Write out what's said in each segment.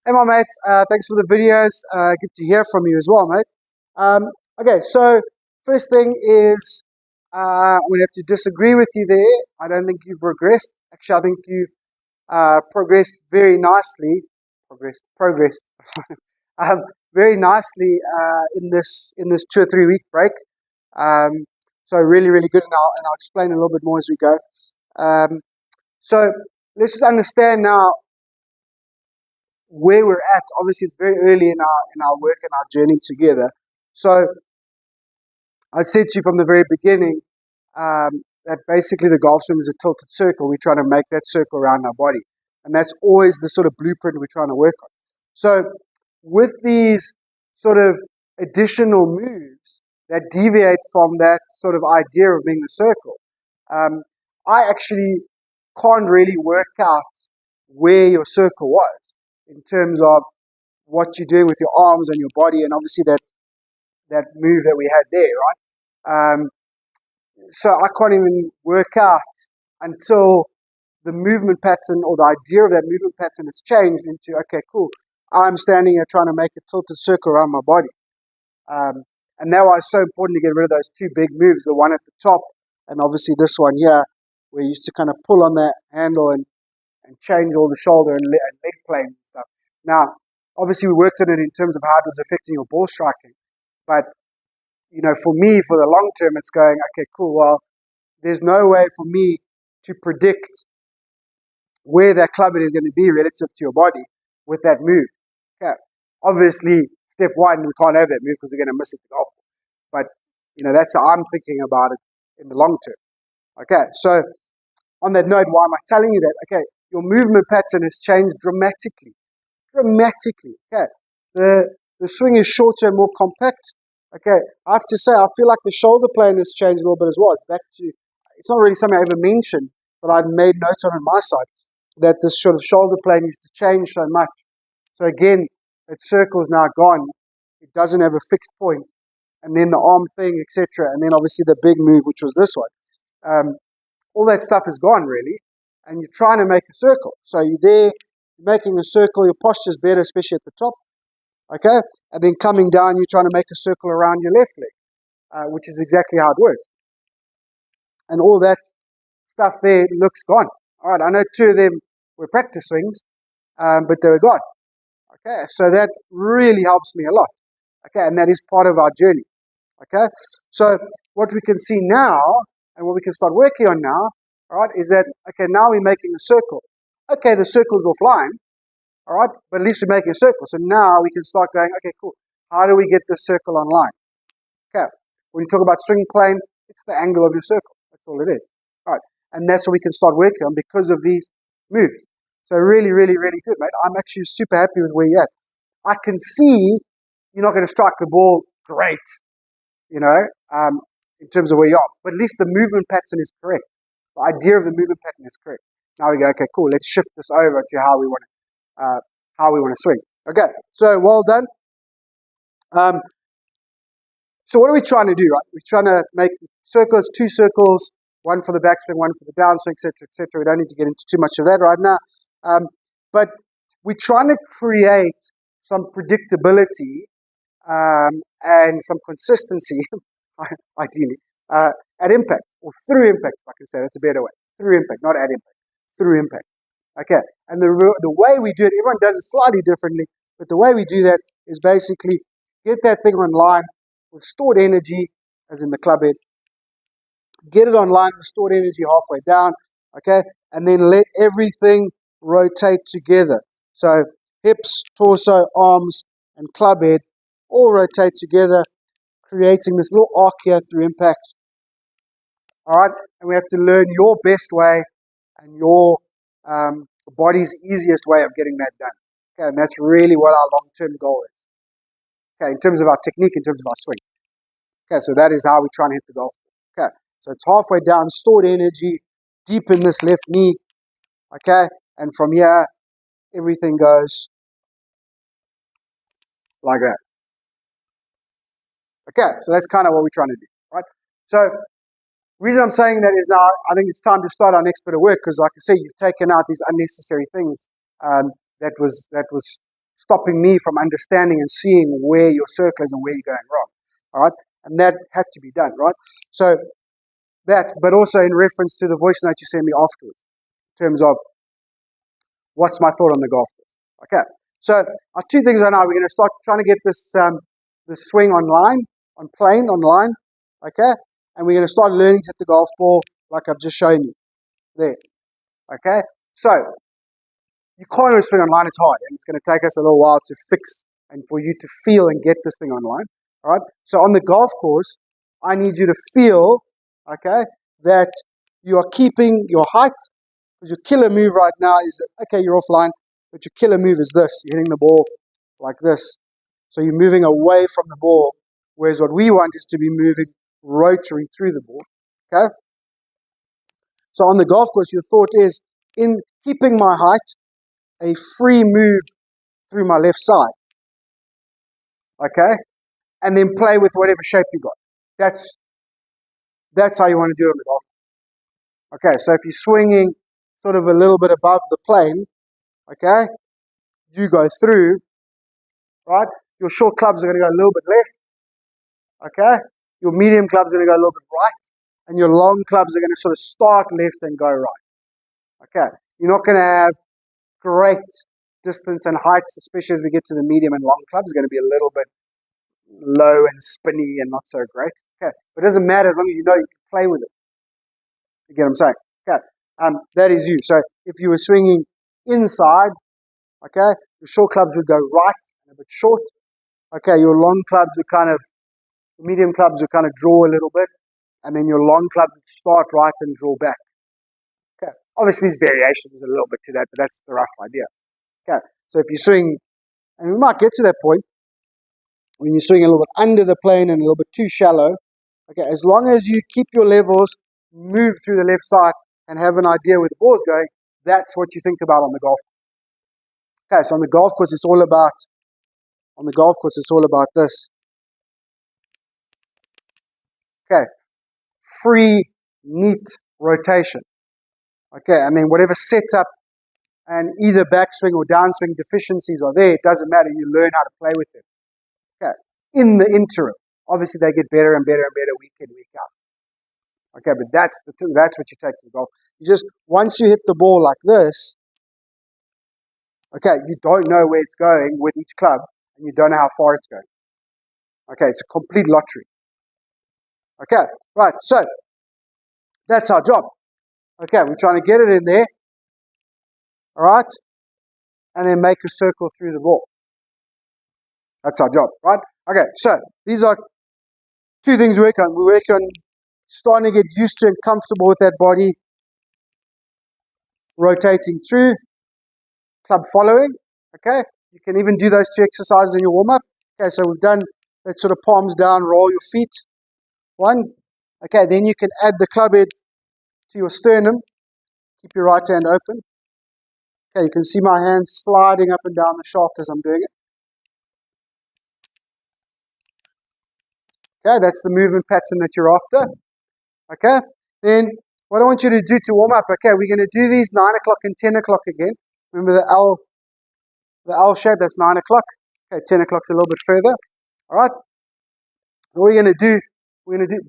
Hey, my mates. Thanks for the videos. Good to hear from you as well, mate. Okay, so first thing is we have to disagree with you there. I don't think you've regressed. Actually, I think you've progressed very nicely. Progressed very nicely in this 2 or 3 week break. So really, really good, and I'll explain a little bit more as we go. So let's just understand now where we're at. Obviously, it's very early in our work and our journey together. So I said to you from the very beginning that basically the golf swing is a tilted circle. We're trying to make that circle around our body, and that's always the sort of blueprint we're trying to work on. So with these sort of additional moves that deviate from that sort of idea of being a circle, I actually can't really work out where your circle was in terms of what you're doing with your arms and your body, and obviously that move that we had there, right? So I can't even work out until the movement pattern or the idea of that movement pattern has changed into, okay, cool, I'm standing here trying to make a tilted circle around my body. And that was so important to get rid of those two big moves, the one at the top and obviously this one here, where you used to kind of pull on that handle and change all the shoulder and leg planes and stuff. Now, obviously we worked on it in terms of how it was affecting your ball striking. But, you know, for me, for the long term, it's going, okay, cool, well, there's no way for me to predict where that club head is going to be relative to your body with that move. Okay. Obviously, step one, we can't have that move because we're going to miss it the golf ball. But, you know, that's how I'm thinking about it in the long term. Okay, so on that note, why am I telling you that? Okay, your movement pattern has changed dramatically. Okay, the swing is shorter and more compact. Okay, I have to say, I feel like the shoulder plane has changed a little bit as well. It's back to, it's not really something I ever mentioned, but I'd made notes on my side, that this sort of shoulder plane used to change so much. So again, that circle's now gone. It doesn't have a fixed point. And then the arm thing, etc. And then obviously the big move, which was this one. All that stuff is gone, really. And you're trying to make a circle. So you're there, you're making a circle, your posture's better, especially at the top. Okay? And then coming down, you're trying to make a circle around your left leg, which is exactly how it works. And all that stuff there looks gone. All right, I know two of them were practice swings, but they were gone. Okay, so that really helps me a lot. Okay, and that is part of our journey. Okay, so what we can see now, and what we can start working on now, all right, is that, okay, now we're making a circle. Okay, the circle's offline, all right, but at least we're making a circle. So now we can start going, okay, cool, how do we get this circle online? Okay, when you talk about swing plane, it's the angle of your circle. That's all it is. All right, and that's what we can start working on because of these moves. So really, really, really good, mate. I'm actually super happy with where you're at. I can see you're not going to strike the ball great, you know, in terms of where you are. But at least the movement pattern is correct. The idea of the movement pattern is correct. Now we go, okay, cool, let's shift this over to how we want to swing. Okay, so well done. So what are we trying to do, right? We're trying to make circles, two circles, one for the backswing, one for the downswing, etc., etc. We don't need to get into too much of that right now. But we're trying to create some predictability and some consistency, ideally, at impact, or through impact, if I can say. That's a better way. Through impact, not at impact. Through impact. Okay, and the way we do it, everyone does it slightly differently, but the way we do that is basically get that thing online with stored energy, as in the club head, get it online with stored energy halfway down, okay, and then let everything rotate together. So hips, torso, arms, and club head all rotate together, creating this little arc here through impact. All right, and we have to learn your best way and your body's easiest way of getting that done. Okay, and that's really what our long-term goal is. Okay, in terms of our technique, in terms of our swing. Okay, so that is how we try and hit the golf ball. Okay, so it's halfway down, stored energy, deep in this left knee. Okay, and from here, everything goes like that. Okay, so that's kind of what we're trying to do, right? So the reason I'm saying that is now I think it's time to start our next bit of work because, like I say, you've taken out these unnecessary things that was stopping me from understanding and seeing where your circle is and where you're going wrong. All right, and that had to be done, right? So that, but also in reference to the voice note you sent me afterwards, in terms of what's my thought on the golf course. Okay, so our two things right now, we're going to start trying to get this swing online, online, okay? And we're going to start learning to hit the golf ball like I've just shown you there, okay? So you can't always swing online, it's hard, and it's going to take us a little while to fix and for you to feel and get this thing online, all right? So on the golf course, I need you to feel, okay, that you are keeping your height, because your killer move right now is, okay, you're offline, but your killer move is this. You're hitting the ball like this. So you're moving away from the ball, whereas what we want is to be moving rotary through the ball, okay? So on the golf course, your thought is, in keeping my height, a free move through my left side, okay? And then play with whatever shape you got. That's how you want to do it on the golf course. Okay, so if you're swinging sort of a little bit above the plane, okay, you go through, right? Your short clubs are going to go a little bit left, okay? Your medium clubs are going to go a little bit right, and your long clubs are going to sort of start left and go right, okay? You're not going to have great distance and height, especially as we get to the medium and long clubs. It's going to be a little bit low and spinny and not so great, okay? But it doesn't matter as long as you know you can play with it. You get what I'm saying? Okay, that is you. So if you were swinging inside, okay, your short clubs would go right and a bit short. Okay, your long clubs would the medium clubs would kind of draw a little bit, and then your long clubs would start right and draw back. Okay, obviously there's variations a little bit to that, but that's the rough idea. Okay, so if you swing, and we might get to that point, when you're swinging a little bit under the plane and a little bit too shallow, okay, as long as you keep your levels, move through the left side, and have an idea where the ball's going, that's what you think about on the golf course. Okay, so on the golf course, it's all about this. Okay, free, neat rotation. Okay, and then whatever setup and either backswing or downswing deficiencies are there, it doesn't matter. You learn how to play with them. Okay, in the interim, obviously they get better and better and better week in, week out. Okay, but that's what you take to the golf. You just, once you hit the ball like this, okay, you don't know where it's going with each club, and you don't know how far it's going. Okay, it's a complete lottery. Okay, right, so that's our job. Okay, we're trying to get it in there, all right, and then make a circle through the ball. That's our job, right? Okay, so these are two things we work on. We work on starting to get used to and comfortable with that body rotating through, club following, okay? You can even do those two exercises in your warm-up. Okay, so we've done that sort of palms down, roll your feet, one. Okay, then you can add the club head to your sternum. Keep your right hand open. Okay, you can see my hand sliding up and down the shaft as I'm doing it. Okay, that's the movement pattern that you're after. Okay, then what I want you to do to warm up, okay, we're going to do these 9 o'clock and 10 o'clock again. Remember the L shape, that's 9 o'clock. Okay, 10 o'clock's a little bit further. All right, what we're going to do,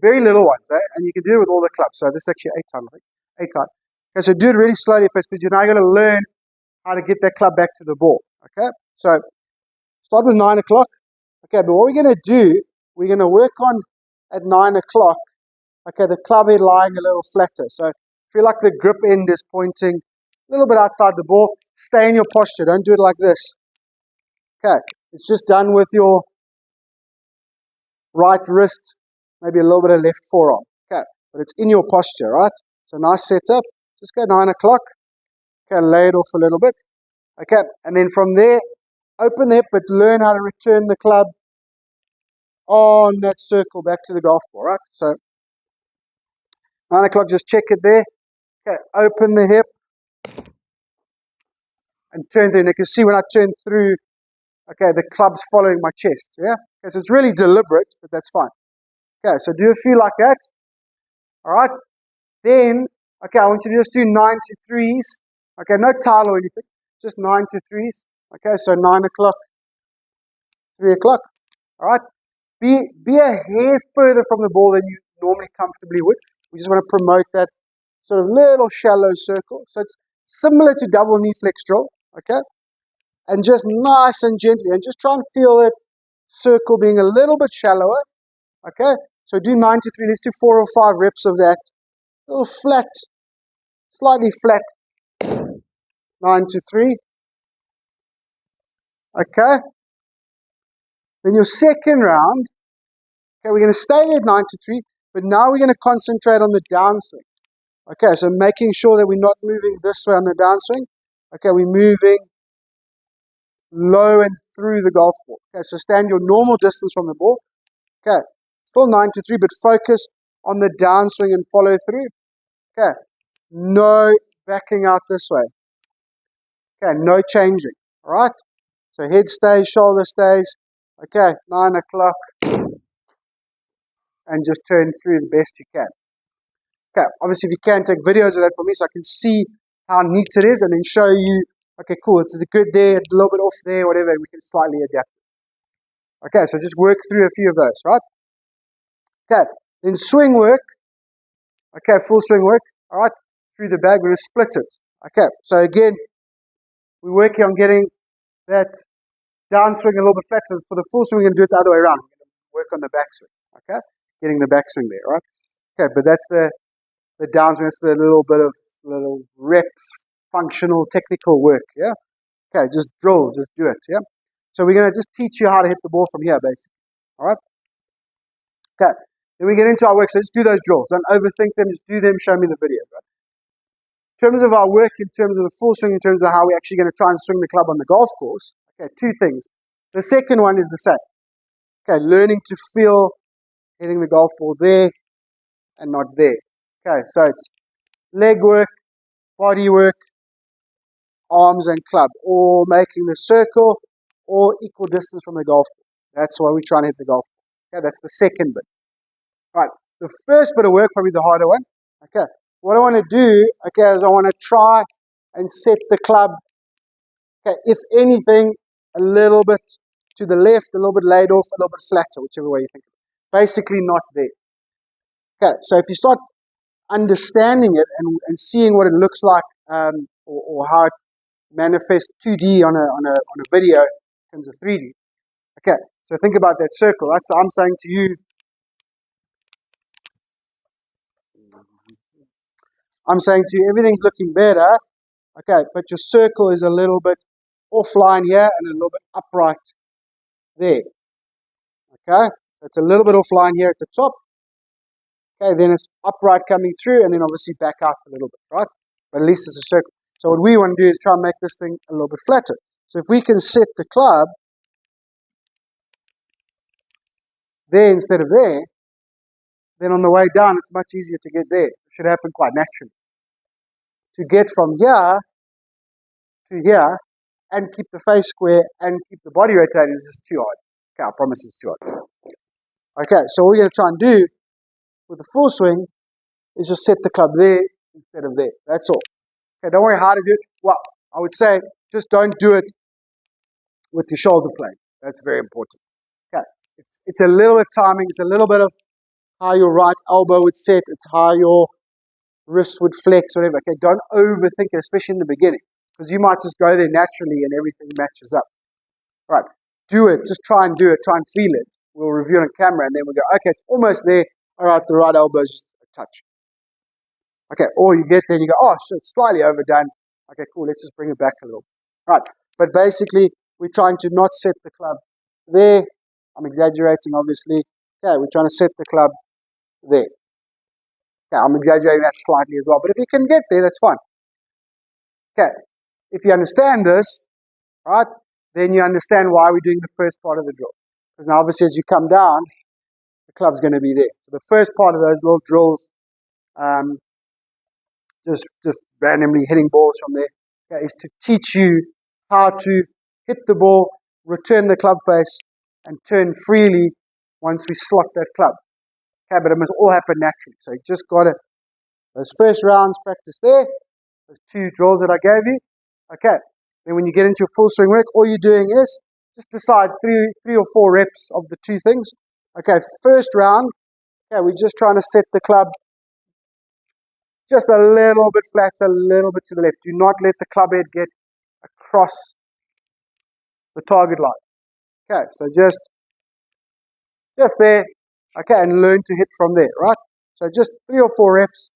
very little ones, and you can do it with all the clubs. So this is actually 8 time, I think. 8 time. Okay, so do it really slowly first, because you're now going to learn how to get that club back to the ball. Okay, so start with 9 o'clock. Okay, but what we're going to do, we're going to work on at 9 o'clock, okay, the club head lying a little flatter. So feel like the grip end is pointing a little bit outside the ball. Stay in your posture. Don't do it like this. Okay, it's just done with your right wrist, maybe a little bit of left forearm. Okay, but it's in your posture, right? So nice setup. Just go 9 o'clock. Okay, lay it off a little bit. Okay, and then from there, open the hip, but learn how to return the club on that circle back to the golf ball, right? So 9 o'clock, just check it there. Okay, open the hip and turn through. And you can see when I turn through, okay, the club's following my chest, yeah? Okay, so it's really deliberate, but that's fine. Okay, so do a few like that. All right, then, okay, I want you to just do 9 to 3s. Okay, no tile or anything, just 9 to 3s. Okay, so 9 o'clock, 3 o'clock. All right? Be a hair further from the ball than you normally comfortably would. We just want to promote that sort of little shallow circle. So it's similar to double knee flex drill, okay? And just nice and gently, and just try and feel that circle being a little bit shallower, okay? So do 9 to 3, let's do 4 or 5 reps of that. A little flat, slightly flat, 9 to 3, okay? Then your second round, okay, we're going to stay at 9 to 3, but now we're going to concentrate on the downswing. Okay, so making sure that we're not moving this way on the downswing. Okay, we're moving low and through the golf ball. Okay, so stand your normal distance from the ball. Okay, still 9 to 3, but focus on the downswing and follow through. Okay, no backing out this way. Okay, no changing. All right, so head stays, shoulder stays. Okay, 9 o'clock, and just turn through the best you can. Okay, obviously if you can, take videos of that for me so I can see how neat it is and then show you, okay, cool, it's good there, a little bit off there, whatever, and we can slightly adapt it. Okay, so just work through a few of those, right? Okay, then swing work. Okay, full swing work, all right, through the bag, we're going to split it. Okay, so again, we're working on getting that downswing a little bit flatter. For the full swing, we're going to do it the other way around. We're going to work on the backswing, okay? Getting the backswing there, right? Okay, but that's the downswing, it's a little bit of little reps, functional, technical work, yeah? Okay, just drills, just do it, yeah? So we're going to just teach you how to hit the ball from here, basically, all right? Okay, then we get into our work, so just do those drills. Don't overthink them, just do them, show me the video, right? In terms of our work, in terms of the full swing, in terms of how we're actually going to try and swing the club on the golf course, okay, 2 things. The second one is the same. Okay, learning to feel hitting the golf ball there and not there. Okay, so it's leg work, body work, arms and club, or making the circle or equal distance from the golf ball. That's why we're trying to hit the golf ball. Okay, that's the second bit. Right, the first bit of work, probably the harder one. Okay, what I want to do, okay, is I want to try and set the club, okay, if anything, a little bit to the left, a little bit laid off, a little bit flatter, whichever way you think. Basically not there. Okay, so if you start understanding it and seeing what it looks like, or how it manifests 2D on a video in terms of 3D. Okay, so think about that circle, right? So I'm saying to you, everything's looking better, okay, but your circle is a little bit offline here and a little bit upright there. Okay, so it's a little bit offline here at the top. Okay, then it's upright coming through and then obviously back out a little bit, right? But at least it's a circle. So what we want to do is try and make this thing a little bit flatter. So if we can set the club there instead of there, then on the way down it's much easier to get there. It should happen quite naturally. To get from here to here and keep the face square and keep the body rotating is just too hard. Okay, I promise it's too hard. Okay, so what we're going to try and do with the full swing is just set the club there instead of there. That's all. Okay, don't worry how to do it. Well, I would say just don't do it with your shoulder plane. That's very important. Okay, it's a little bit of timing. It's a little bit of how your right elbow would set. It's how your wrist would flex, whatever. Okay, don't overthink it, especially in the beginning, because you might just go there naturally and everything matches up. All right, do it. Just try and do it. Try and feel it. We'll review it on camera, and then we'll go, okay, it's almost there. All right, the right elbow is just a touch. Okay, or you get there and you go, oh, so it's slightly overdone. Okay, cool, let's just bring it back a little. Right, but basically, we're trying to not set the club there. I'm exaggerating, obviously. Okay, we're trying to set the club there. Okay, I'm exaggerating that slightly as well, but if you can get there, that's fine. Okay, if you understand this, right, then you understand why we're doing the first part of the drill. Because now, obviously, as you come down, the club's going to be there. So the first part of those little drills, just randomly hitting balls from there, okay, is to teach you how to hit the ball, return the club face, and turn freely once we slot that club. Okay, but it must all happen naturally. So you just got to, those first rounds practice there, those 2 drills that I gave you. Okay, then when you get into your full swing work, all you're doing is just decide three or four reps of the two things. Okay, first round, okay, we're just trying to set the club just a little bit flat, a little bit to the left. Do not let the club head get across the target line. Okay, so just there. Okay, and learn to hit from there, right? So just 3 or 4 reps.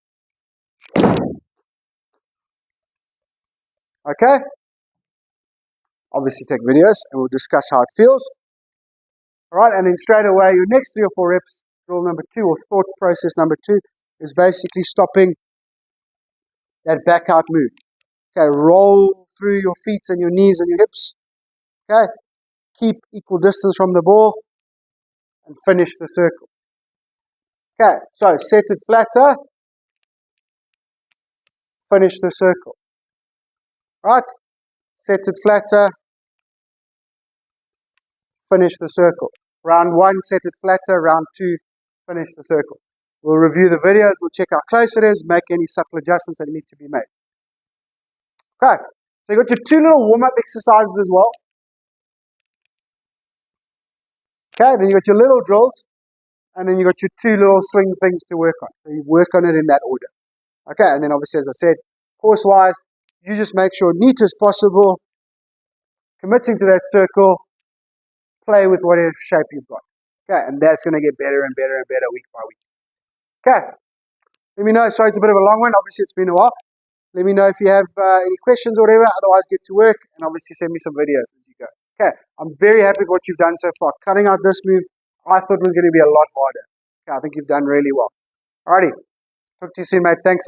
Okay? Obviously take videos and we'll discuss how it feels. Alright, and then straight away, your next 3 or 4 reps, drill number 2 or thought process number 2 is basically stopping that back out move. Okay, roll through your feet and your knees and your hips. Okay, keep equal distance from the ball and finish the circle. Okay, so set it flatter, finish the circle. Right? Set it flatter, finish the circle. Round 1, set it flatter. Round 2, finish the circle. We'll review the videos, we'll check how close it is, make any subtle adjustments that need to be made. Okay, so you got your 2 little warm-up exercises as well. Okay, then you got your little drills, and then you got your 2 little swing things to work on. So you work on it in that order. Okay, and then obviously, as I said, course-wise, you just make sure neat as possible, committing to that circle, play with whatever shape you've got. Okay, and that's going to get better and better and better week by week. Okay, let me know. Sorry, it's a bit of a long one. Obviously, it's been a while. Let me know if you have any questions or whatever. Otherwise, get to work and obviously send me some videos as you go. Okay, I'm very happy with what you've done so far. Cutting out this move, I thought was going to be a lot harder. Okay, I think you've done really well. Alrighty, talk to you soon, mate. Thanks,